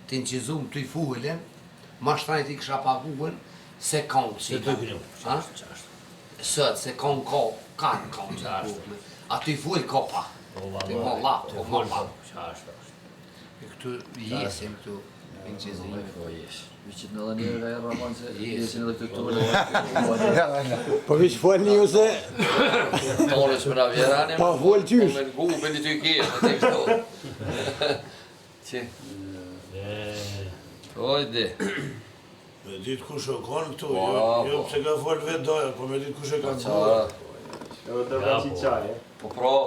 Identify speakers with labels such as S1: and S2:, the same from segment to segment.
S1: të inqizum të i fuhelen, ma shtrajt i kësha paguën, se kanë që i ka. Sët, se kanë kanë që i fuhelen. A të i fuhel ka pa. Të i molla, të i molla. Këtu jesim këtu inqizime.
S2: Vëqit në dhe njërë e Ramon se jesin edhe këtë
S3: Po vëq fuel një se...
S2: Tore që më na vjerani,
S3: Pa fuel qysh.
S2: me në gupin i ty kjerë, në të kështu. Që? Ojde.
S4: Me ditë kush e kanë këtu, jo pëse ka fuel vetë doja, po me ditë kush e kanë
S2: Qa? Po pro.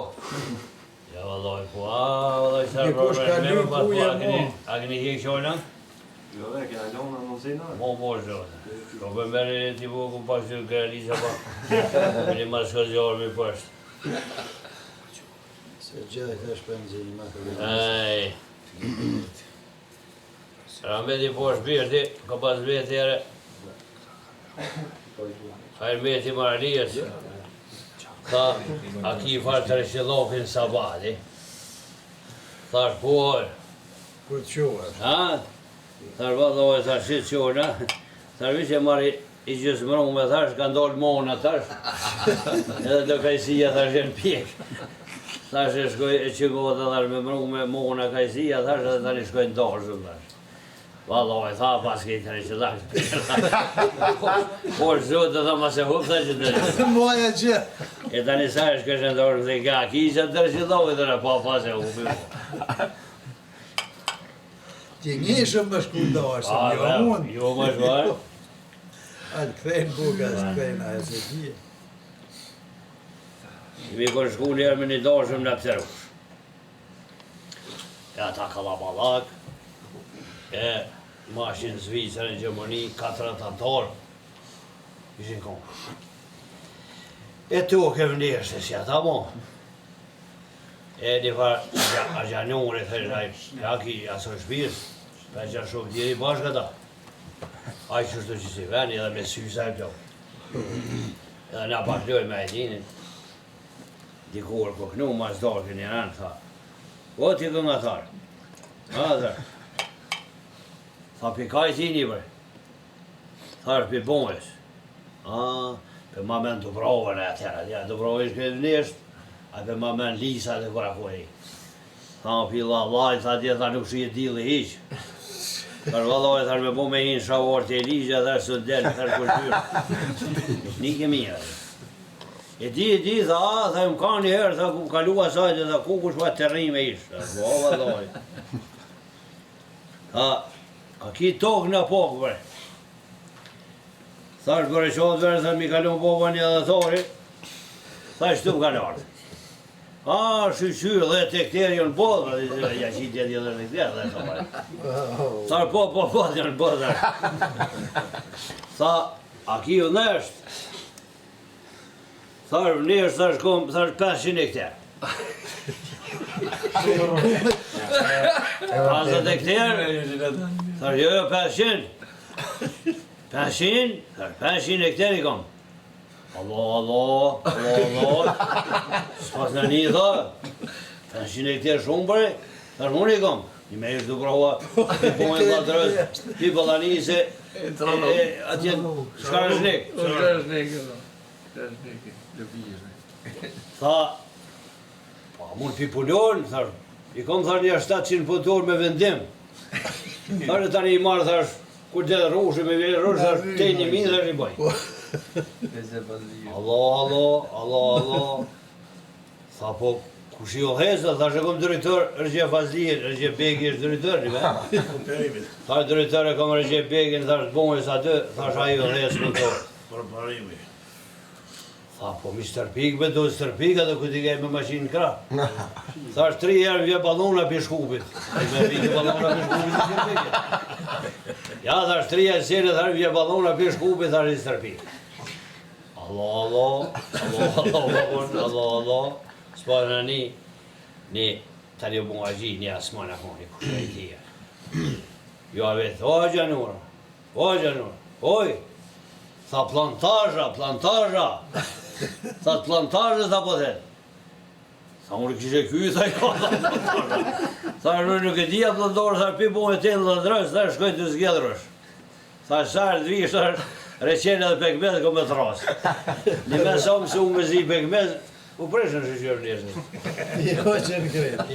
S5: Ja vallaj, po vallaj sa problem pas po a keni hiq shona?
S6: Jo, e kena lona në zina.
S5: Mo zona. Po më merr ti po ku pas që realiza pa. Me mas shkollor me post.
S3: Se gjë të shpenzimi më të
S5: Ai. Ramedi po shpirti, ka pas vetë herë. Ai meti marrjes. Tha, a ki farë të rëshillokin sabati? Thash, po,
S3: Kur të qohet.
S5: ha? Thash, valloj, thash, si të qona? Thash, vi që marri i gjysë mërëmë, thash, ka ndollë mona, thash. Edhe do kajsia, thash, e në pjek. Thash, e shkoj, e qëgohet, thash, me mërëmë, mona kajsia, thash, edhe tani shkoj ndoshëm, thash. Valloj, tha, pas ke i të rëshillak. Po, zotë, tha, ma se hup, tha që të rëshillak.
S3: Moja gjë.
S5: E tani sa është kështë ndorë dhe ka kisha të rëshillohet dhe në pa se hupi mo.
S3: Ti njëshëm më shkundashëm, jo unë.
S5: Jo më shvarë.
S3: A të këthejnë buka, së këthejnë aje se ti.
S5: Mi kërë shku njerë me një dashëm në pëtërush. E ata kalabalak, e mashin Zvicër në Gjermani, 4 antarë, ishin konë. E tu kemë njërë se si ata mo. E një farë, a gjanore, ja ki aso shpirës, për që shumë tjeri bashkë ata. A i qështu që si veni edhe me sysa e pjohë. Edhe na pakloj me e dinin. Dikur po kënu ma zdarë një anë, tha. O ti kënë atarë. A dhe. Tha pikaj ti një bërë. Tharë për bonës. Për ma men Dubrovën e atjera, ja Dubrovën ishë këtë nështë, a për ma men Lisa dhe kura kuri. Tha më pila lajë, tha dje, tha nuk shi e dili hiqë. Tharë valloj, tharë me bo me hinë shavorë të e ligja, tharë së delë, tharë kërgjyrë. Nuk e mirë. E di, tha, tha më ka një herë, tha ku kalua sajtë, tha ku kush pa të rrime ishë. Tha, valloj. Tha, a ki tokë në pokë, bre. Thash për e qotë verë, tha mi kalon boba një dhe thori, tha shtu më kanë ardhë. A, shqyqyrë dhe të këtërë jënë bodë, ja qitë jetë dhe në këtërë dhe të marë. Tharë po, jënë bodë. Tha, a ki ju nështë? Tharë nështë, thash kom, thash 500 e këtërë. Thash dhe këtërë, thash jo 500. 500? 500 e këtër i kom. Allah. S'pas në një tha. 500 e këtër shumë bëre. Thash unë i kom. Një me ishtë dukrova. Ti po me vladrës. Ti bëllani se... Atje... Shkarëshnik. Tha... Pa mund pi punon. Thash... I kom thar një 700 putor me vendim. Thash tani i marrë thash... Kur të rrushë me vjerë rrushë, të një minë dhe i bëj. Allah. Tha po, kush i o hezë, tha shë kom drejtër, Rëgje Fazlijen, Rëgje Begi është drejtër, një me? Tha drejtër e kom Rëgje Begin, tha shë bonës atë, tha shë ajo hezë më torë.
S4: Për parimi.
S5: Tha po, mi stërpik me do stërpik, edhe ku t'i gej me maqinë kra. Tha shë 3 herë vje balona për shkupit. Me vijë balona për shkupit. Ja, thash 3 herë sene, thash vje balona për shkupit, thash i stërpik. Allah. S'pa në një tani u bunga gji, një asmana koni, kushe i tija. Jo a vetë, o gjanura, oj, tha plantaja, tha plantaja, tha po dhe. A unë kishe kyë, thaj ka. Tha nuk e dhja të dorë, tha pi po me tenë dhe drës, tha shkoj të zgjedrësh. Tha sarë të vishë, reqene dhe pekmez, ko me trasë. Një me sa më se unë me zi pekmez, u preshën shëshërë njështë.
S3: Jo që në kretë.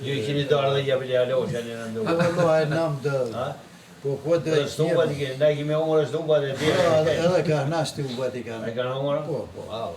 S5: Ju I kini darë dhe jepë një alo që një në ndu.
S3: Po loj nam dë. Po do
S5: Dhe stumbat I kini, ne kemi umërë stumbat e tjera.
S3: Edhe ka nashti u bati kanë.
S5: E kanë umërë?
S3: Po.
S5: Ah,